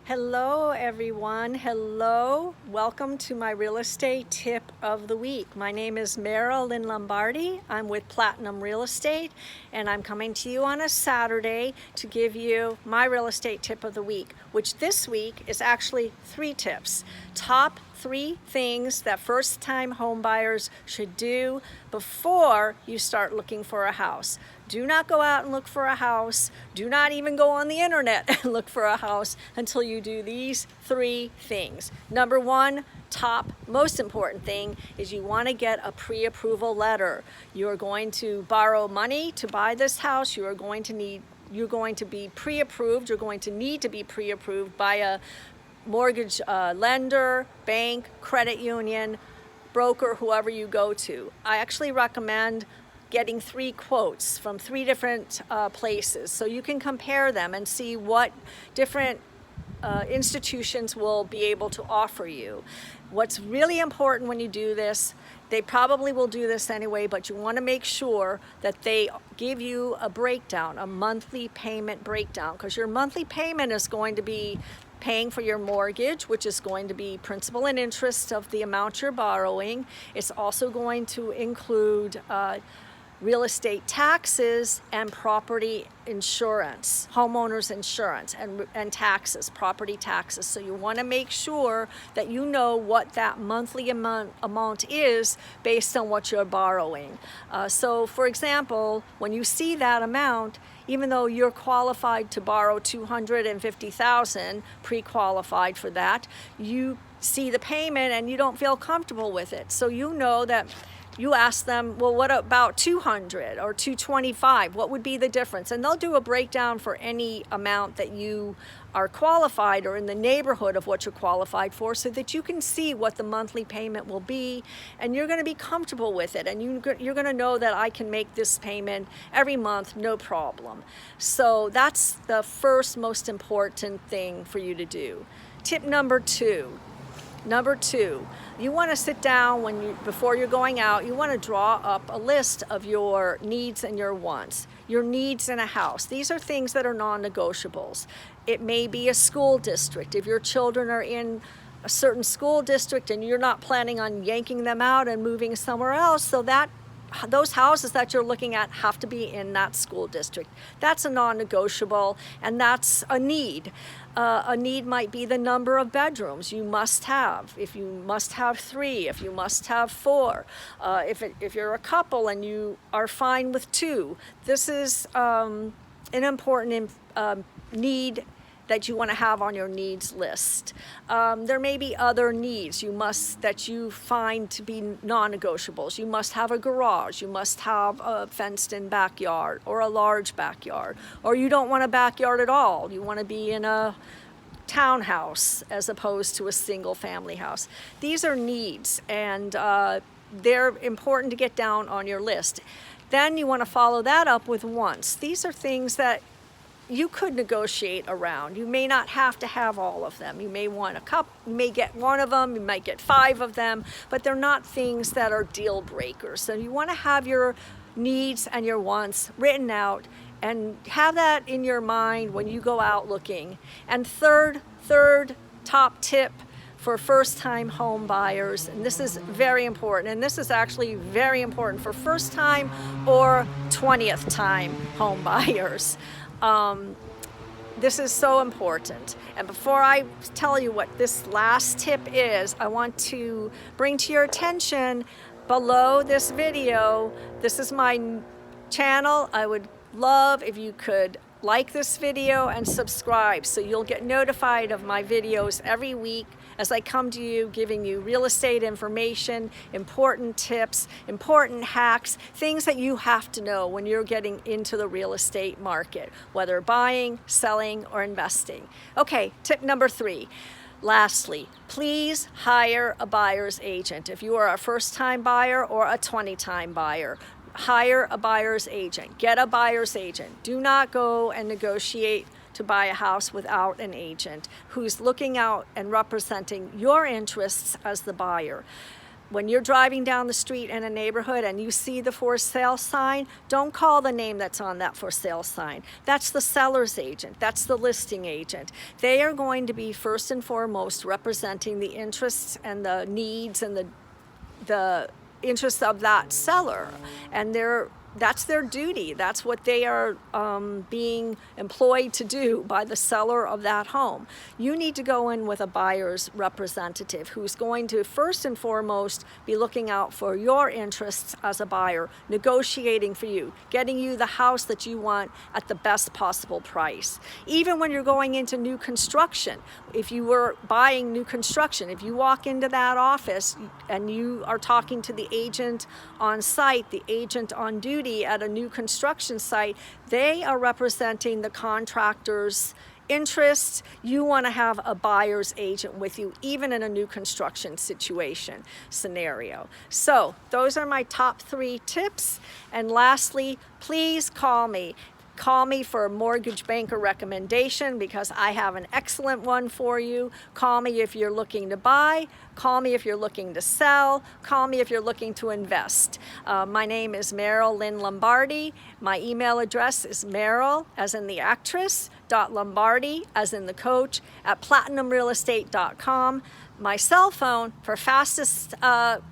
Hello everyone, hello. Welcome to my real estate tip of the week. My name is Meryl.Lombardi. I'm with Platinum Real Estate and I'm coming to you on a Saturday to give you my real estate tip of the week, which this week is actually 3 tips. Top 3 things that first-time home buyers should do before you start looking for a house. Do not go out and look for a house. Do not even go on the internet and look for a house until you do these 3 things. Number 1, top most important thing is you want to get a pre-approval letter. You're going to borrow money to buy this house. You're going to be pre-approved. You're going to need to be pre-approved by a mortgage lender, bank, credit union, broker, whoever you go to. I actually recommend getting 3 quotes from 3 different places so you can compare them and see what different institutions will be able to offer you. What's really important when you do this, they probably will do this anyway, but you want to make sure that they give you a breakdown, a monthly payment breakdown, because your monthly payment is going to be paying for your mortgage, which is going to be principal and interest of the amount you're borrowing. It's also going to include real estate taxes and property insurance, homeowners insurance and taxes, property taxes. So you want to make sure that you know what that monthly amount is based on what you're borrowing. So for example, when you see that amount, even though you're qualified to borrow $250,000, pre-qualified for that, you see the payment and you don't feel comfortable with it. So you know that you ask them, well, what about 200 or 225? What would be the difference? And they'll do a breakdown for any amount that you are qualified or in the neighborhood of what you're qualified for, so that you can see what the monthly payment will be, and you're going to be comfortable with it, and you're going to know that I can make this payment every month, no problem. So that's the first most important thing for you to do. Tip number 2. You want to sit down before you're going out, you want to draw up a list of your needs and your wants. Your needs in a house. These are things that are non-negotiables. It may be a school district. If your children are in a certain school district and you're not planning on yanking them out and moving somewhere else, so that those houses that you're looking at have to be in that school district. That's a non-negotiable, and that's a need. A need might be the number of bedrooms you must have. If you must have 3, if you must have 4, if you're a couple and you are fine with 2. This is an important need that you want to have on your needs list. There may be other needs that you find to be non-negotiables. You must have a garage, you must have a fenced-in backyard or a large backyard, or you don't want a backyard at all. You want to be in a townhouse as opposed to a single-family house. These are needs, and they're important to get down on your list. Then you want to follow that up with wants. These are things that you could negotiate around. You may not have to have all of them. You may want a couple, you may get 1 of them, you might get 5 of them, but they're not things that are deal breakers. So you want to have your needs and your wants written out and have that in your mind when you go out looking. And third top tip for first-time home buyers, and this is very important, and this is actually very important for first-time or 20th time home buyers. This is so important. And before I tell you what this last tip is, I want to bring to your attention below this video, this is my channel. I would love if you could like this video and subscribe so you'll get notified of my videos every week as I come to you giving you real estate information, important tips, important hacks, things that you have to know when you're getting into the real estate market, whether buying, selling, or investing. Okay, tip number 3. Lastly, please hire a buyer's agent. If you are a first-time buyer or a 20-time buyer, hire a buyer's agent. Get a buyer's agent. Do not go and negotiate to buy a house without an agent who's looking out and representing your interests as the buyer. when you're driving down the street in a neighborhood and you see the for sale sign, don't call the name that's on that for sale sign. That's the seller's agent. That's the listing agent. They are going to be first and foremost representing the interests and the needs and the interests of that seller, and that's their duty. That's what they are being employed to do by the seller of that home. You need to go in with a buyer's representative who's going to first and foremost be looking out for your interests as a buyer, negotiating for you, getting you the house that you want at the best possible price. Even when you're going into new construction, if you were buying new construction, if you walk into that office and you are talking to the agent on site, the agent on duty at a new construction site, they are representing the contractor's interests. You want to have a buyer's agent with you, even in a new construction scenario. So those are my top 3 tips. And lastly, please call me. Call me for a mortgage banker recommendation because I have an excellent one for you. Call me if you're looking to buy. Call me if you're looking to sell. Call me if you're looking to invest. My name is Meryl.Lombardi. My email address is Meryl, as in the actress, .Lombardi, as in the coach, at platinumrealestate.com. My cell phone, for fastest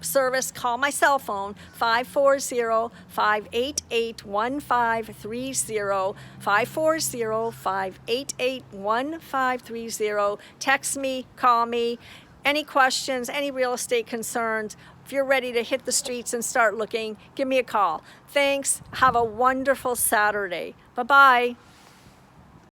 service, call my cell phone, 540-588-1530, 540-588-1530. Text me, call me. Any questions, any real estate concerns, if you're ready to hit the streets and start looking, give me a call. Thanks. Have a wonderful Saturday. Bye-bye.